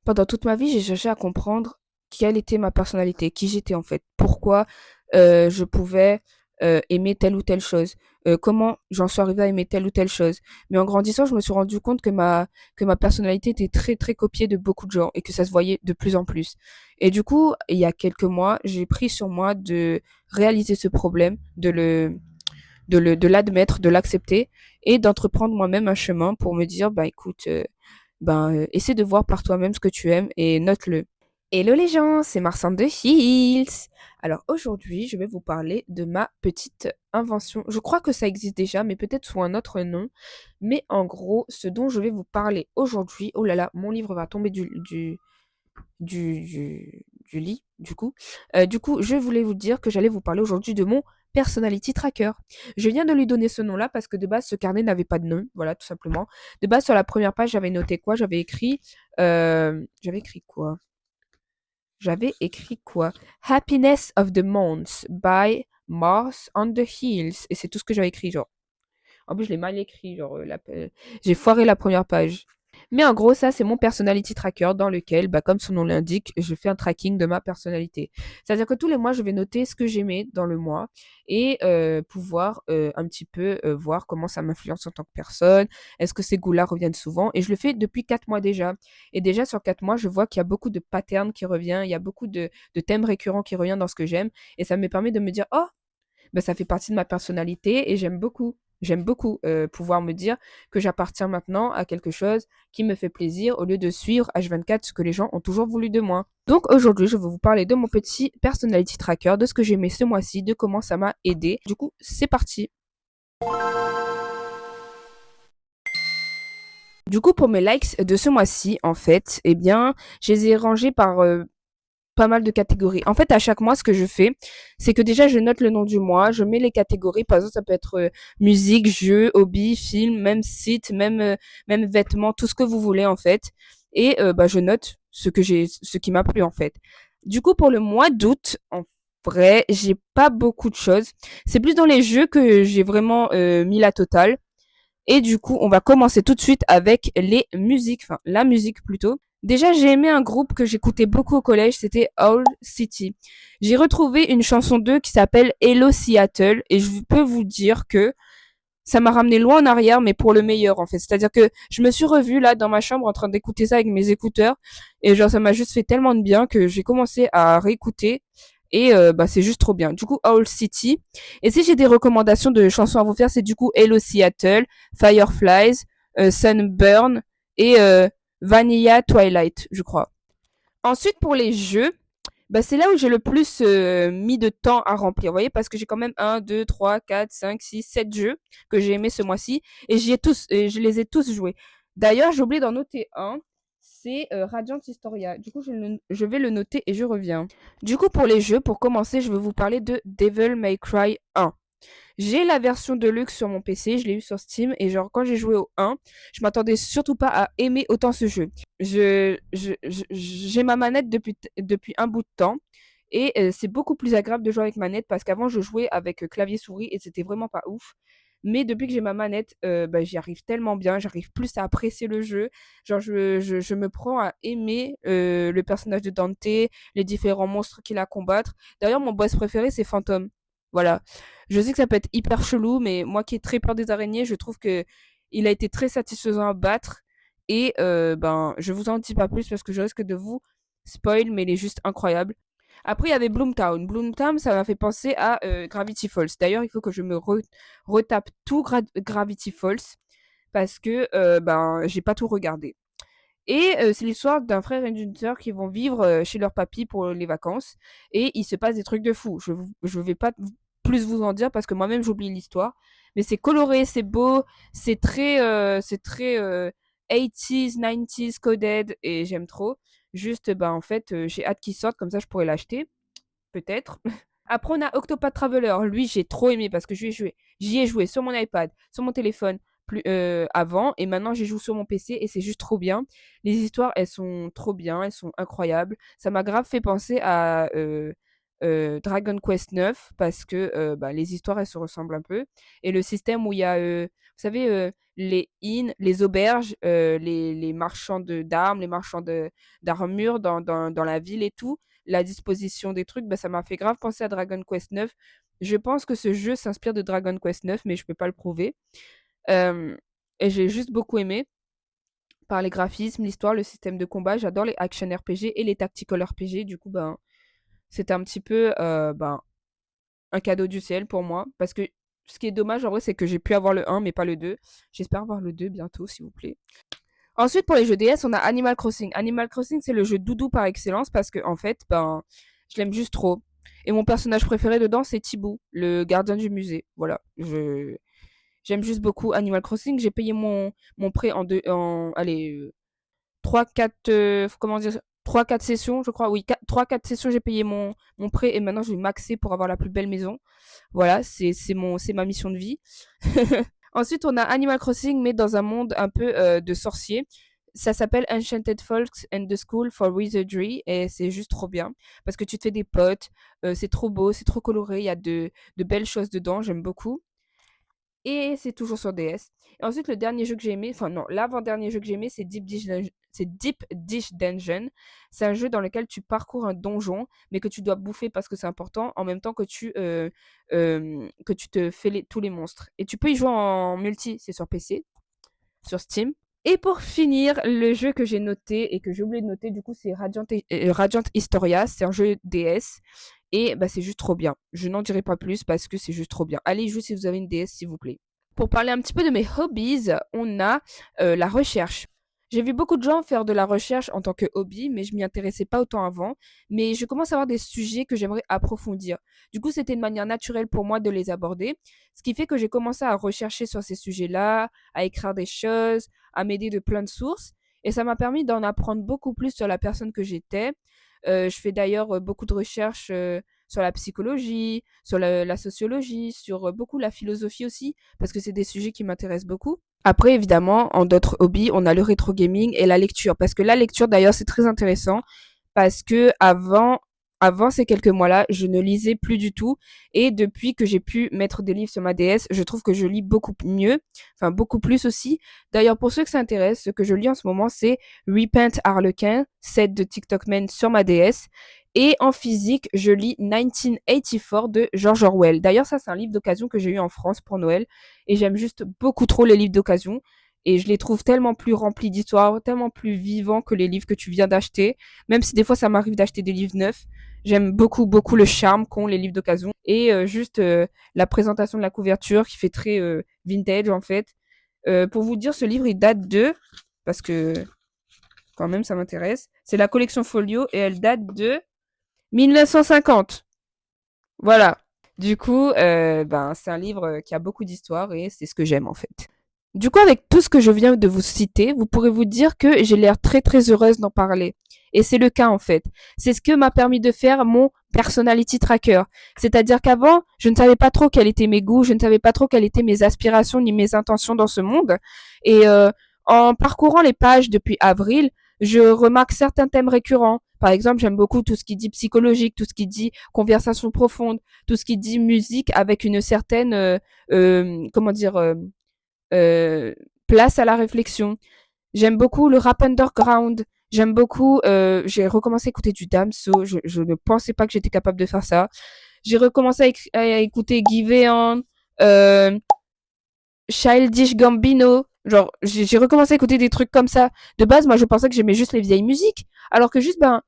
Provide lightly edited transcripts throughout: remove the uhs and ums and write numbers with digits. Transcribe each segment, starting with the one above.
Pendant toute ma vie, j'ai cherché à comprendre quelle était ma personnalité, qui j'étais en fait, pourquoi je pouvais aimer telle ou telle chose, comment j'en suis arrivée à aimer telle ou telle chose. Mais en grandissant, je me suis rendu compte que ma personnalité était très très copiée de beaucoup de gens et que ça se voyait de plus en plus. Et du coup, il y a quelques mois, j'ai pris sur moi de réaliser ce problème, de l'admettre, de l'accepter et d'entreprendre moi-même un chemin pour me dire, bah écoute, essaie de voir par toi-même ce que tu aimes et note-le. Hello les gens, c'est Marsan de Hills. Alors aujourd'hui, je vais vous parler de ma petite invention. Je crois que ça existe déjà, mais peut-être sous un autre nom. Mais en gros, ce dont je vais vous parler aujourd'hui, oh là là, mon livre va tomber du lit, du coup. Je voulais vous dire que j'allais vous parler aujourd'hui de mon Personality Tracker. Je viens de lui donner ce nom-là parce que de base, ce carnet n'avait pas de nom, voilà, tout simplement. De base, sur la première page, j'avais noté quoi? J'avais écrit quoi? J'avais écrit quoi? Happiness of the Month by Mars on the Hills. Et c'est tout ce que j'avais écrit, genre. En plus, je l'ai mal écrit, genre, j'ai foiré la première page. Mais en gros, ça, c'est mon personality tracker dans lequel, bah, comme son nom l'indique, je fais un tracking de ma personnalité. C'est-à-dire que tous les mois, je vais noter ce que j'aimais dans le mois et pouvoir un petit peu voir comment ça m'influence en tant que personne. Est-ce que ces goûts-là reviennent souvent? Et je le fais depuis 4 mois déjà. Et déjà, sur 4 mois, je vois qu'il y a beaucoup de patterns qui reviennent, il y a beaucoup de thèmes récurrents qui reviennent dans ce que j'aime. Et ça me permet de me dire, oh, ben, ça fait partie de ma personnalité et j'aime beaucoup. J'aime beaucoup pouvoir me dire que j'appartiens maintenant à quelque chose qui me fait plaisir au lieu de suivre H24 ce que les gens ont toujours voulu de moi. Donc aujourd'hui, je vais vous parler de mon petit personality tracker, de ce que j'ai aimé ce mois-ci, de comment ça m'a aidé. Du coup, c'est parti. Du coup, pour mes likes de ce mois-ci, en fait, eh bien, je les ai rangés par pas mal de catégories. En fait, à chaque mois, ce que je fais, c'est que déjà, je note le nom du mois, je mets les catégories. Par exemple, ça peut être musique, jeu, hobby, film, même site, même vêtements, tout ce que vous voulez, en fait. Et je note ce qui m'a plu, en fait. Du coup, pour le mois d'août, en vrai, j'ai pas beaucoup de choses. C'est plus dans les jeux que j'ai vraiment mis la totale. Et du coup, on va commencer tout de suite avec les musiques, enfin la musique plutôt. Déjà, j'ai aimé un groupe que j'écoutais beaucoup au collège, c'était Owl City. J'ai retrouvé une chanson d'eux qui s'appelle Hello Seattle et je peux vous dire que ça m'a ramené loin en arrière, mais pour le meilleur en fait. C'est-à-dire que je me suis revue là dans ma chambre en train d'écouter ça avec mes écouteurs et genre ça m'a juste fait tellement de bien que j'ai commencé à réécouter et c'est juste trop bien. Du coup, Owl City. Et si j'ai des recommandations de chansons à vous faire, c'est du coup Hello Seattle, Fireflies, Sunburn et Vanilla Twilight, je crois. Ensuite, pour les jeux, bah, c'est là où j'ai le plus mis de temps à remplir, vous voyez, parce que j'ai quand même 1, 2, 3, 4, 5, 6, 7 jeux que j'ai aimés ce mois-ci et je les ai tous joués. D'ailleurs, j'ai oublié d'en noter un, c'est Radiant Historia. Du coup, je vais le noter et je reviens. Du coup, pour les jeux, pour commencer, je vais vous parler de Devil May Cry 1. J'ai la version de luxe sur mon PC, je l'ai eu sur Steam, et genre quand j'ai joué au 1, je m'attendais surtout pas à aimer autant ce jeu. J'ai ma manette depuis un bout de temps, et c'est beaucoup plus agréable de jouer avec manette parce qu'avant je jouais avec clavier souris et c'était vraiment pas ouf. Mais depuis que j'ai ma manette, j'y arrive tellement bien, j'arrive plus à apprécier le jeu. Genre, je me prends à aimer le personnage de Dante, les différents monstres qu'il a à combattre. D'ailleurs, mon boss préféré, c'est Phantom. Voilà. Je sais que ça peut être hyper chelou, mais moi qui ai très peur des araignées, je trouve que il a été très satisfaisant à battre. Et je vous en dis pas plus parce que je risque de vous spoil, mais il est juste incroyable. Après, il y avait Bloomtown. Bloomtown, ça m'a fait penser à Gravity Falls. D'ailleurs, il faut que je me retape tout Gravity Falls parce que j'ai pas tout regardé. Et c'est l'histoire d'un frère et d'une sœur qui vont vivre chez leur papy pour les vacances. Et il se passe des trucs de fou. Je vais pas plus vous en dire parce que moi-même j'oublie l'histoire. Mais c'est coloré, c'est beau, c'est très 80s, 90s coded et j'aime trop. Juste, en fait, j'ai hâte qu'il sorte, comme ça je pourrais l'acheter, peut-être. Après, on a Octopath Traveler. Lui, j'ai trop aimé parce que j'y ai joué sur mon iPad, sur mon téléphone avant et maintenant j'y joue sur mon PC et c'est juste trop bien. Les histoires, elles sont trop bien, elles sont incroyables. Ça m'a grave fait penser Dragon Quest 9 parce que bah, les histoires elles se ressemblent un peu et le système où il y a vous savez les inns, les auberges, les marchands de d'armes, les marchands de d'armures dans la ville et tout, la disposition des trucs, bah, ça m'a fait grave penser à Dragon Quest 9. Je pense que ce jeu s'inspire de Dragon Quest 9 mais je peux pas le prouver. Euh, et j'ai juste beaucoup aimé par les graphismes, l'histoire, le système de combat. J'adore les action RPG et les tactical RPG. Du coup, ben, c'était un petit peu ben, un cadeau du ciel pour moi. Parce que ce qui est dommage, en vrai, c'est que j'ai pu avoir le 1, mais pas le 2. J'espère avoir le 2 bientôt, s'il vous plaît. Ensuite, pour les jeux DS, on a Animal Crossing. Animal Crossing, c'est le jeu doudou par excellence parce que, en fait, ben, je l'aime juste trop. Et mon personnage préféré dedans, c'est Thibaut, le gardien du musée. Voilà. J'aime juste beaucoup Animal Crossing. J'ai payé mon prêt allez, 3-4 comment dire 3-4 sessions, je crois. Oui, 3-4 sessions, j'ai payé mon prêt et maintenant je vais maxer pour avoir la plus belle maison. Voilà, c'est ma mission de vie. Ensuite, on a Animal Crossing mais dans un monde un peu de sorciers. Ça s'appelle Enchanted Folks and the School for Wizardry et c'est juste trop bien parce que tu te fais des potes, c'est trop beau, c'est trop coloré, il y a de belles choses dedans, j'aime beaucoup. Et c'est toujours sur DS. Et ensuite, le dernier jeu que j'ai aimé, enfin non, l'avant-dernier jeu que j'ai aimé, c'est Deep Dish Dungeon. C'est un jeu dans lequel tu parcours un donjon, mais que tu dois bouffer parce que c'est important, en même temps que tu te fais tous les monstres. Et tu peux y jouer en multi, c'est sur PC, sur Steam. Et pour finir, le jeu que j'ai noté et que j'ai oublié de noter, du coup, c'est Radiant Historia. C'est un jeu DS. Et bah, c'est juste trop bien. Je n'en dirai pas plus parce que c'est juste trop bien. Allez jouer si vous avez une DS, s'il vous plaît. Pour parler un petit peu de mes hobbies, on a la recherche. J'ai vu beaucoup de gens faire de la recherche en tant que hobby, mais je m'y intéressais pas autant avant. Mais je commence à avoir des sujets que j'aimerais approfondir. Du coup, c'était une manière naturelle pour moi de les aborder. Ce qui fait que j'ai commencé à rechercher sur ces sujets-là, à écrire des choses, à m'aider de plein de sources. Et ça m'a permis d'en apprendre beaucoup plus sur la personne que j'étais. Je fais d'ailleurs beaucoup de recherches sur la psychologie, sur la sociologie, sur beaucoup la philosophie aussi, parce que c'est des sujets qui m'intéressent beaucoup. Après, évidemment, en d'autres hobbies, on a le rétro gaming et la lecture, parce que la lecture, d'ailleurs, c'est très intéressant, parce que avant ces quelques mois-là, je ne lisais plus du tout, et depuis que j'ai pu mettre des livres sur ma DS, je trouve que je lis beaucoup mieux, enfin beaucoup plus aussi. D'ailleurs, pour ceux que ça intéresse, ce que je lis en ce moment, c'est Repent Harlequin, set de TikTok Man sur ma DS. Et en physique, je lis 1984 de George Orwell. D'ailleurs, ça, c'est un livre d'occasion que j'ai eu en France pour Noël. Et j'aime juste beaucoup trop les livres d'occasion. Et je les trouve tellement plus remplis d'histoires, tellement plus vivants que les livres que tu viens d'acheter. Même si des fois, ça m'arrive d'acheter des livres neufs. J'aime beaucoup, beaucoup le charme qu'ont les livres d'occasion. Et juste la présentation de la couverture qui fait très vintage, en fait. Pour vous dire, ce livre, il date de... Parce que quand même, ça m'intéresse. C'est la collection Folio et elle date de 1950. Voilà. Du coup, ben, c'est un livre qui a beaucoup d'histoire et c'est ce que j'aime en fait. Du coup, avec tout ce que je viens de vous citer, vous pourrez vous dire que j'ai l'air très très heureuse d'en parler. Et c'est le cas en fait. C'est ce que m'a permis de faire mon personality tracker. C'est-à-dire qu'avant, je ne savais pas trop quels étaient mes goûts, je ne savais pas trop quelles étaient mes aspirations ni mes intentions dans ce monde. Et en parcourant les pages depuis avril, je remarque certains thèmes récurrents. Par exemple, j'aime beaucoup tout ce qui dit psychologique, tout ce qui dit conversation profonde, tout ce qui dit musique avec une certaine, comment dire, euh, place à la réflexion. J'aime beaucoup le rap underground. J'aime beaucoup. J'ai recommencé à écouter du Damso. Je ne pensais pas que j'étais capable de faire ça. J'ai recommencé à écouter Giveon, Childish Gambino. Genre, j'ai recommencé à écouter des trucs comme ça. De base, moi, je pensais que j'aimais juste les vieilles musiques, alors que juste, ben,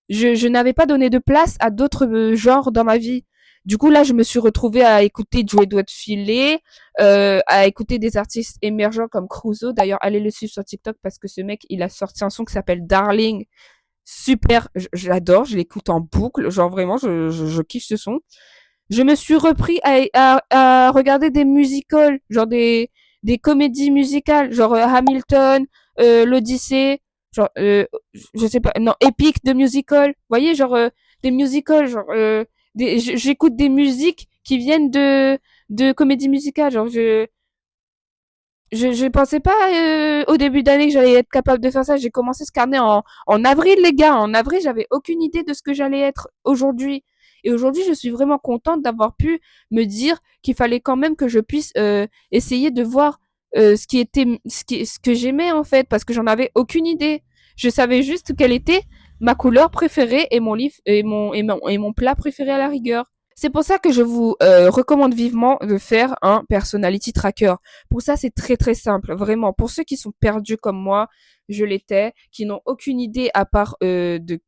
je n'avais pas donné de place à d'autres genres dans ma vie. Du coup, là, je me suis retrouvée à écouter Joey Doit Filer, à écouter des artistes émergents comme Cruzo. D'ailleurs, allez le suivre sur TikTok parce que ce mec, il a sorti un son qui s'appelle Darling. Super, j'adore, je l'écoute en boucle. Genre vraiment, je kiffe ce son. Je me suis repris à regarder des musicals, genre des comédies musicales, genre Hamilton, l'Odyssée, genre, je sais pas, non, Epic de musical. Vous voyez, genre, des musicals, genre, j'écoute des musiques qui viennent de comédies musicales, genre, je pensais pas au début d'année que j'allais être capable de faire ça. J'ai commencé ce carnet en avril, les gars. En avril, j'avais aucune idée de ce que j'allais être aujourd'hui. Et aujourd'hui, je suis vraiment contente d'avoir pu me dire qu'il fallait quand même que je puisse essayer de voir ce que j'aimais en fait, parce que j'en avais aucune idée. Je savais juste quelle était ma couleur préférée et mon livre et mon plat préféré à la rigueur. C'est pour ça que je vous recommande vivement de faire un personality tracker. Pour ça, c'est très très simple, vraiment. Pour ceux qui sont perdus comme moi, je l'étais, qui n'ont aucune idée à part de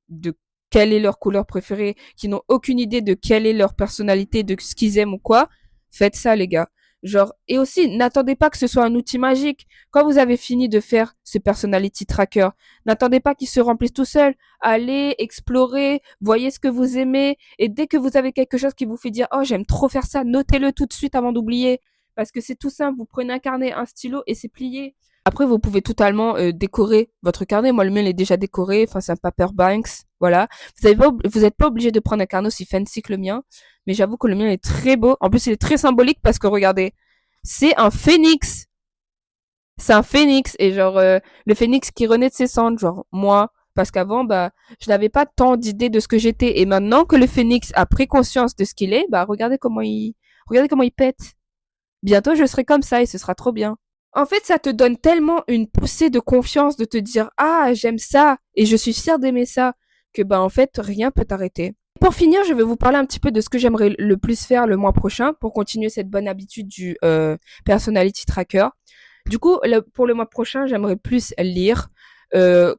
quelle est leur couleur préférée, qui n'ont aucune idée de quelle est leur personnalité, de ce qu'ils aiment ou quoi, faites ça les gars. Genre, et aussi, n'attendez pas que ce soit un outil magique. Quand vous avez fini de faire ce personality tracker, n'attendez pas qu'il se remplisse tout seul. Allez, explorer, voyez ce que vous aimez, et dès que vous avez quelque chose qui vous fait dire, oh, j'aime trop faire ça, notez-le tout de suite avant d'oublier. Parce que c'est tout simple, vous prenez un carnet, un stylo, et c'est plié. Après, vous pouvez totalement décorer votre carnet. Moi, le mien, il est déjà décoré. Enfin, c'est un paper Banks. Voilà. Vous êtes pas obligé de prendre un carnet aussi fancy que le mien. Mais j'avoue que le mien est très beau. En plus, il est très symbolique parce que regardez, c'est un phénix. C'est un phénix. Et genre, le phénix qui renaît de ses cendres. Genre, moi. Parce qu'avant, bah, je n'avais pas tant d'idées de ce que j'étais. Et maintenant que le phénix a pris conscience de ce qu'il est, bah, regardez comment il pète. Bientôt, je serai comme ça et ce sera trop bien. En fait, ça te donne tellement une poussée de confiance de te dire ah j'aime ça et je suis fière d'aimer ça que bah en fait rien peut t'arrêter. Pour finir, je vais vous parler un petit peu de ce que j'aimerais le plus faire le mois prochain pour continuer cette bonne habitude du personality tracker. Du coup, pour le mois prochain, j'aimerais plus lire,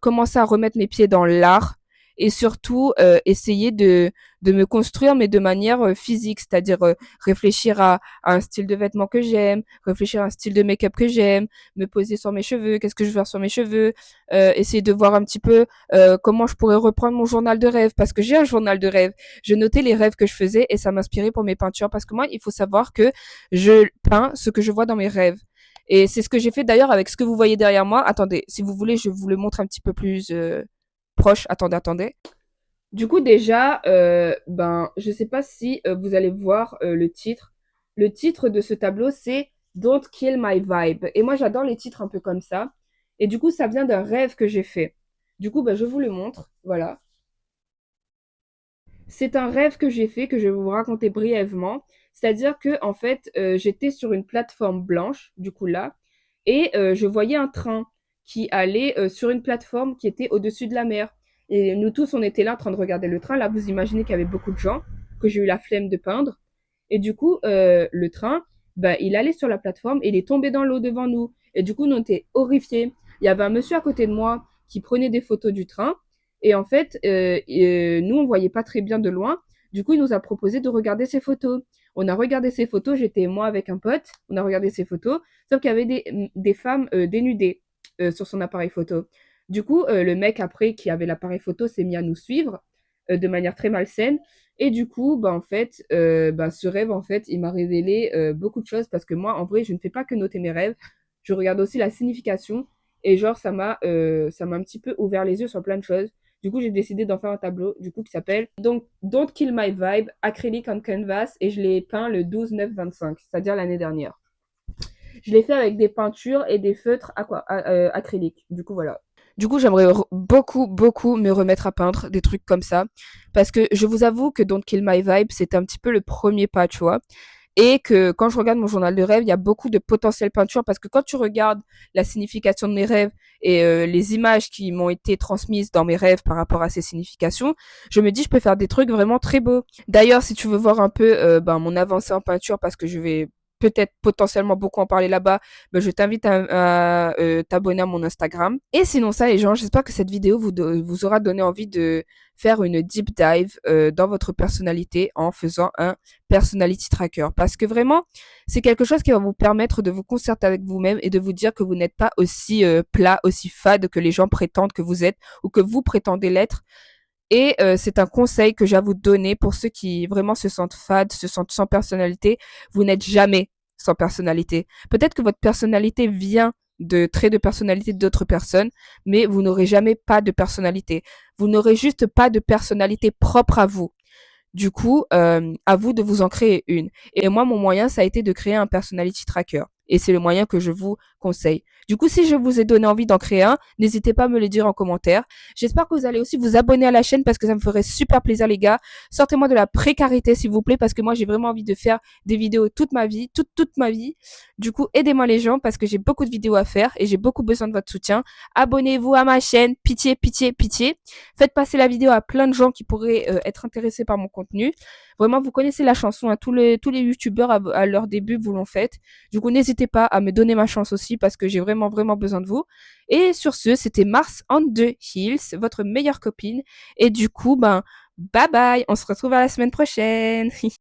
commencer à remettre mes pieds dans l'art et surtout essayer de me construire, mais de manière physique, c'est-à-dire réfléchir à un style de vêtements que j'aime, réfléchir à un style de make-up que j'aime, me poser sur mes cheveux, qu'est-ce que je veux faire sur mes cheveux, essayer de voir un petit peu comment je pourrais reprendre mon journal de rêve, parce que j'ai un journal de rêve. Je notais les rêves que je faisais et ça m'inspirait pour mes peintures, parce que moi, il faut savoir que je peins ce que je vois dans mes rêves. Et c'est ce que j'ai fait d'ailleurs avec ce que vous voyez derrière moi. Attendez, si vous voulez, je vous le montre un petit peu plus proche. Attendez, attendez. Du coup, déjà, ben, je sais pas si vous allez voir le titre. Le titre de ce tableau, c'est Don't Kill My Vibe. Et moi, j'adore les titres un peu comme ça. Et du coup, ça vient d'un rêve que j'ai fait. Du coup, ben, je vous le montre. Voilà. C'est un rêve que j'ai fait, que je vais vous raconter brièvement. C'est-à-dire que, en fait, j'étais sur une plateforme blanche, du coup là, et je voyais un train qui allait sur une plateforme qui était au-dessus de la mer. Et nous tous, on était là en train de regarder le train. Là, vous imaginez qu'il y avait beaucoup de gens, que j'ai eu la flemme de peindre. Et du coup, le train, bah, il allait sur la plateforme et il est tombé dans l'eau devant nous. Et du coup, nous, on était horrifiés. Il y avait un monsieur à côté de moi qui prenait des photos du train. Et en fait, nous, on voyait pas très bien de loin. Du coup, il nous a proposé de regarder ses photos. On a regardé ses photos. J'étais moi avec un pote. On a regardé ses photos. Sauf qu'il y avait des femmes dénudées sur son appareil photo. Du coup, le mec après qui avait l'appareil photo s'est mis à nous suivre de manière très malsaine. Et du coup, bah, en fait, bah, ce rêve, en fait, il m'a révélé beaucoup de choses parce que moi, en vrai, je ne fais pas que noter mes rêves. Je regarde aussi la signification. Et genre, ça m'a un petit peu ouvert les yeux sur plein de choses. Du coup, j'ai décidé d'en faire un tableau, du coup, qui s'appelle donc Don't Kill My Vibe, acrylique on canvas, et je l'ai peint le 12/9/25, c'est-à-dire l'année dernière. Je l'ai fait avec des peintures et des feutres acryliques. Du coup, voilà. Du coup, j'aimerais beaucoup, beaucoup me remettre à peindre des trucs comme ça. Parce que je vous avoue que Don't Kill My Vibe, c'était un petit peu le premier pas, tu vois. Et que quand je regarde mon journal de rêve, il y a beaucoup de potentiel peinture parce que quand tu regardes la signification de mes rêves et les images qui m'ont été transmises dans mes rêves par rapport à ces significations, je me dis je peux faire des trucs vraiment très beaux. D'ailleurs, si tu veux voir un peu ben, mon avancée en peinture parce que je vais peut-être potentiellement beaucoup en parler là-bas, ben, je t'invite à t'abonner à mon Instagram. Et sinon ça les gens, j'espère que cette vidéo vous aura donné envie de faire une deep dive dans votre personnalité en faisant un personality tracker. Parce que vraiment, c'est quelque chose qui va vous permettre de vous concerter avec vous-même et de vous dire que vous n'êtes pas aussi plat, aussi fade que les gens prétendent que vous êtes ou que vous prétendez l'être. Et c'est un conseil que j'ai à vous donner pour ceux qui vraiment se sentent fades, se sentent sans personnalité. Vous n'êtes jamais sans personnalité. Peut-être que votre personnalité vient de traits de personnalité d'autres personnes, mais vous n'aurez jamais pas de personnalité. Vous n'aurez juste pas de personnalité propre à vous. Du coup, à vous de vous en créer une. Et moi, mon moyen, ça a été de créer un personality tracker. Et c'est le moyen que je vous conseils. Du coup, si je vous ai donné envie d'en créer un, n'hésitez pas à me le dire en commentaire. J'espère que vous allez aussi vous abonner à la chaîne parce que ça me ferait super plaisir les gars. Sortez-moi de la précarité s'il vous plaît parce que moi j'ai vraiment envie de faire des vidéos toute ma vie, toute ma vie. Du coup, aidez-moi les gens parce que j'ai beaucoup de vidéos à faire et j'ai beaucoup besoin de votre soutien. Abonnez-vous à ma chaîne, pitié, pitié, pitié. Faites passer la vidéo à plein de gens qui pourraient être intéressés par mon contenu. Vraiment, vous connaissez la chanson, hein, tous les youtubeurs à leur début vous l'ont faite. Du coup, n'hésitez pas à me donner ma chance aussi parce que j'ai vraiment, vraiment besoin de vous. Et sur ce, c'était Mars on the Hills, votre meilleure copine. Et du coup, bye bye, on se retrouve à la semaine prochaine.